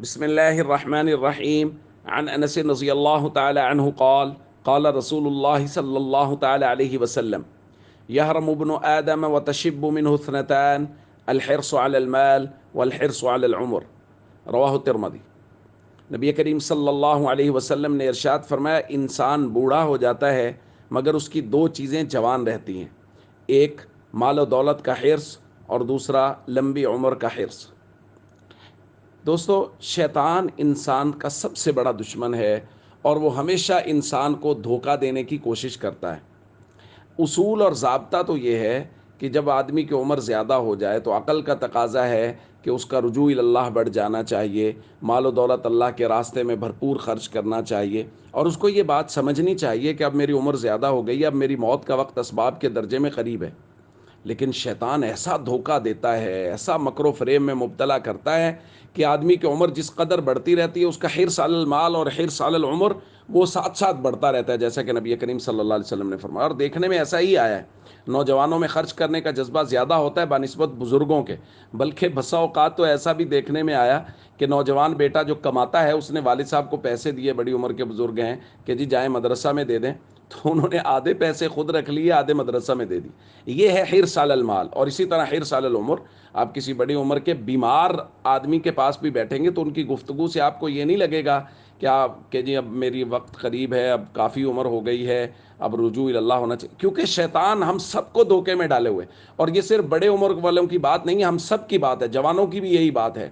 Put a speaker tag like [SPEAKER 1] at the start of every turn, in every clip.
[SPEAKER 1] بسم الله الرحمن الرحيم. عن أنس رضي الله تعالى عنه قال قال رسول الله صلى الله تعالى عليه وسلم يهرم ابن آدم وتشب منه اثنتان الحرص على المال والحرص على العمر رواہ الترمذی۔ نبی کریم صلی اللہ علیہ وسلم نے ارشاد فرمایا انسان بوڑھا ہو جاتا ہے مگر اس کی دو چیزیں جوان رہتی ہیں، ایک مال و دولت کا حرص اور دوسرا لمبی عمر کا حرص۔ دوستو، شیطان انسان کا سب سے بڑا دشمن ہے اور وہ ہمیشہ انسان کو دھوکہ دینے کی کوشش کرتا ہے۔ اصول اور ضابطہ تو یہ ہے کہ جب آدمی کی عمر زیادہ ہو جائے تو عقل کا تقاضا ہے کہ اس کا رجوع اللہ بڑھ جانا چاہیے، مال و دولت اللہ کے راستے میں بھرپور خرچ کرنا چاہیے، اور اس کو یہ بات سمجھنی چاہیے کہ اب میری عمر زیادہ ہو گئی ہے، اب میری موت کا وقت اسباب کے درجے میں قریب ہے۔ لیکن شیطان ایسا دھوکہ دیتا ہے، ایسا مکر و فریب میں مبتلا کرتا ہے کہ آدمی کی عمر جس قدر بڑھتی رہتی ہے اس کا حرص علی المال اور حرص علی العمر وہ ساتھ ساتھ بڑھتا رہتا ہے، جیسا کہ نبی کریم صلی اللہ علیہ وسلم نے فرمایا۔ اور دیکھنے میں ایسا ہی آیا ہے، نوجوانوں میں خرچ کرنے کا جذبہ زیادہ ہوتا ہے بنسبت بزرگوں کے، بلکہ بسا اوقات تو ایسا بھی دیکھنے میں آیا کہ نوجوان بیٹا جو کماتا ہے اس نے والد صاحب کو پیسے دیے، بڑی عمر کے بزرگ ہیں کہ جی جائیں مدرسہ میں دے دیں، تو انہوں نے آدھے پیسے خود رکھ لیے، آدھے مدرسہ میں دے دی۔ یہ ہے حرص علی المال۔ اور اسی طرح حرص علی العمر، آپ کسی بڑی عمر کے بیمار آدمی کے پاس بھی بیٹھیں گے تو ان کی گفتگو سے آپ کو یہ نہیں لگے گا کہ جی اب میری وقت قریب ہے، اب کافی عمر ہو گئی ہے، اب رجوع اللہ ہونا چاہیے، کیونکہ شیطان ہم سب کو دھوکے میں ڈالے ہوئے۔ اور یہ صرف بڑے عمر والوں کی بات نہیں ہے، ہم سب کی بات ہے، جوانوں کی بھی یہی بات ہے۔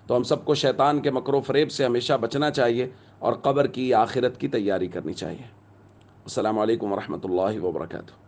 [SPEAKER 1] تو ہم سب کو شیطان کے مکر و فریب سے ہمیشہ بچنا چاہیے اور قبر کی، آخرت کی تیاری کرنی چاہیے۔ السلام علیکم ورحمۃ اللہ وبرکاتہ۔